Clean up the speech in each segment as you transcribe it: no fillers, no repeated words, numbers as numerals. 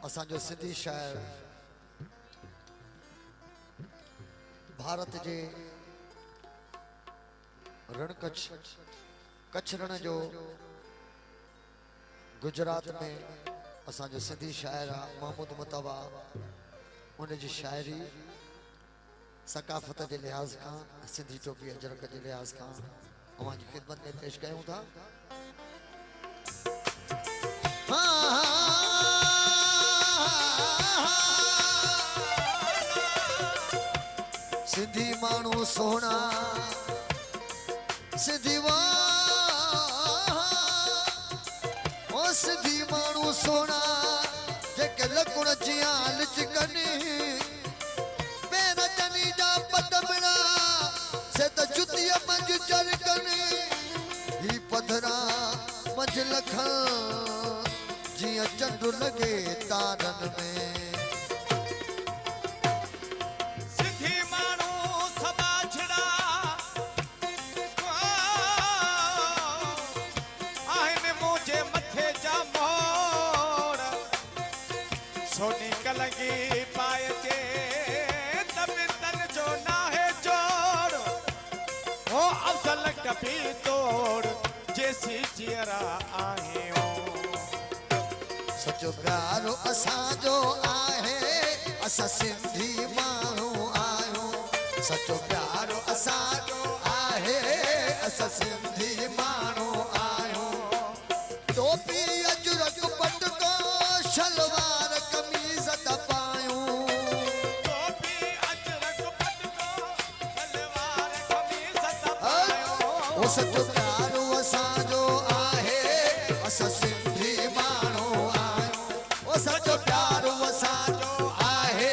असांजो सिंधी शायर भारत जे रण कच्छ रण जो गुजरात में असांजो सिंधी शायर महमूद मुतवा उन जी शायरी सकाफ़त के लिहाज का सिंधी टोपी अजरक के लिहाज का अवां जी खिदमत में पेश कयूं था। सिंधी मानू सोना सिंधी ओ सिंधी मानू सोना जेके लकुण जियां लिचकनी पैर जनी जा पदमड़ा से त जुतिया मंज चरकनी ही पधरा मंज लखा जियां चंड लगे तारन में सोनी कलंगी पाए के तन जो ना है जोड़ हो अफसल कभी तोड़ जैसी जियरा आहे हो सचो प्यारो असांजो आहे असां सिंधी माण्हू आहियूं सचो प्यारो असांजो आहे असां सिंधी माण्हू आहियूं टोपी अजरक पटको शलवार कमीज त पायूं टोपी अजरक पटको शलवार कमीज त पायूं ओ सचो प्यारो असांजो आहे असां सिंधी माण्हू आहियूं ओ सचो प्यारो असांजो आहे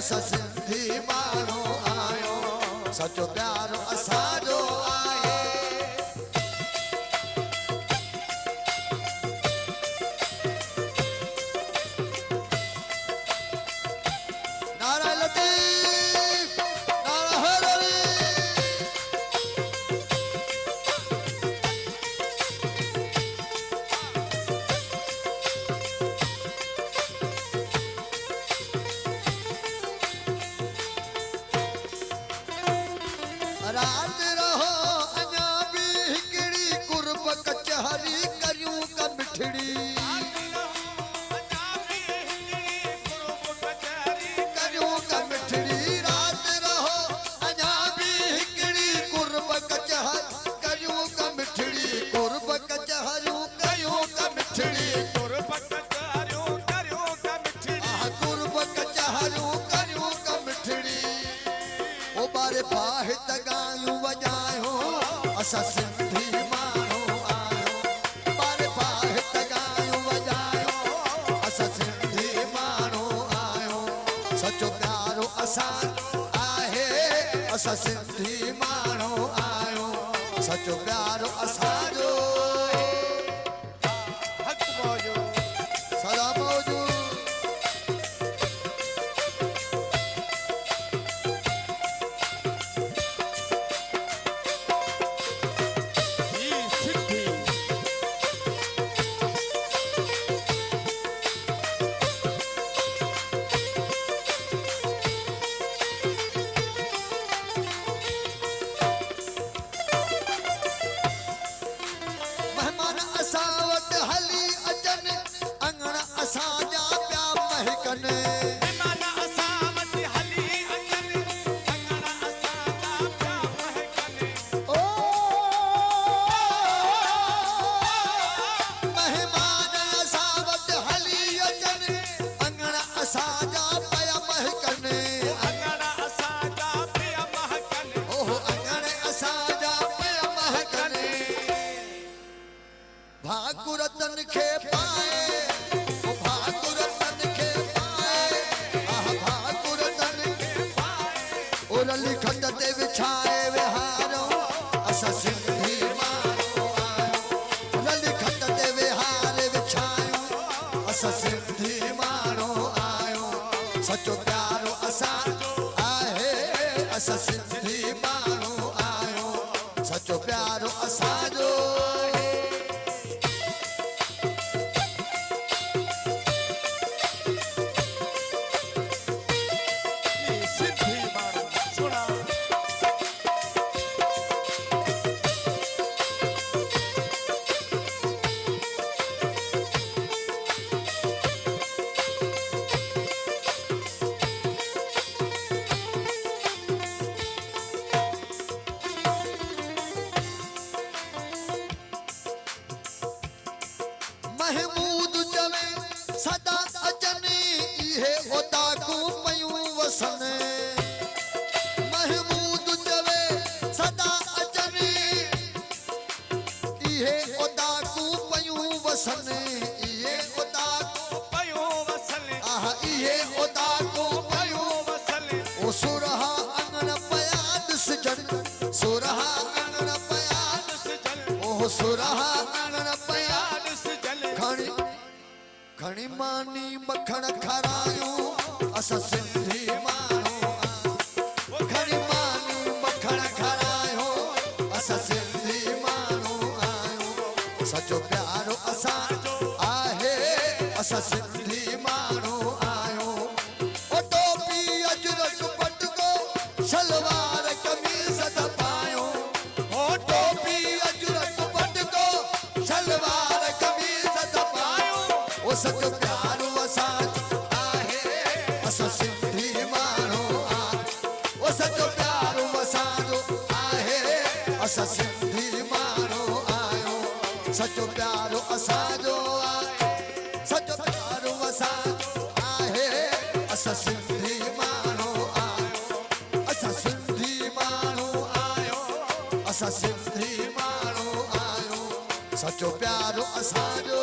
असां सिंधी माण्हू आहियूं सचो प्यारो असांजो आहे रात रहो अञा भी हिकड़ी कुर्ब कचहरी करियूं का मिठड़ी करियूं का मिठड़ी रात रहो अञा भी हिकड़ी कुर्ब कचहरी करियूं का मिठड़ी कुर्ब कचहरियूं करियूं का मिठड़ी कुर्ब कचहरियूं करियूं का मिठड़ी कुर्ब कचहरियूं करियूं का मिठड़ी ओ बारे बाहि तगायूं वजायूं असां सिंधी माण्हू आहियूं बारे बाहि तगायूं वजायूं असां सिंधी माण्हू आहियूं सचो प्यारो असांजो आहे असां सिंधी माण्हू आहियूं सचो प्यारो असांजो हक मौजो सदा मौजूद भाकुरतन खे पाए भाकुरतन खे पाए भाकुरतन खे पाए और लिखत ते विछाए विहारो असां सिंधी माण्हू आहियूं लिखत ते विहारे विछायूं असां सिंधी माण्हू आहियूं सचो प्यारो असांजो आहे असां सिंधी माण्हू आहियूं सचो प्यारो असांजो महमूद चवे सदा अचने इहे ओदा को पयूं वसन महमूद चवे सदा अचने इहे ओदा को पयूं वसन इहे ओदा को पयो वसल आह इहे ओदा को पयो वसल ओ सुरहा अंगन पयाद सजन सुरहा अंगन पयाद सजल ओ सुरहा अंगन पयाद याद सजल खणी खणी मानी मखण खरायूं असां सिंधी माण्हू खणी मानी मखण खरायूं असां सिंधी माण्हू आहियूं सचो प्यारो असांजो आहे असां सिंधी माण्हू आहियूं ओ टोपी अजरक पटको शलवार कमीज़ त पायूं ओ टोपी अजरक पटको शलवार कमीज़ त पायूं ओ सचो प्यारो असांजो आहे असां सिंधी माण्हू आहियूं ओ सचो प्यारो असांजो आहे असां सिंधी माण्हू आहियूं सचो प्यारो असांजो आहे सचो प्यारो असांजो आहे असां सिंधी माण्हू आहियूं असां सिंधी माण्हू आहियूं असां सिंधी माण्हू आहियूं सचो प्यारो असांजो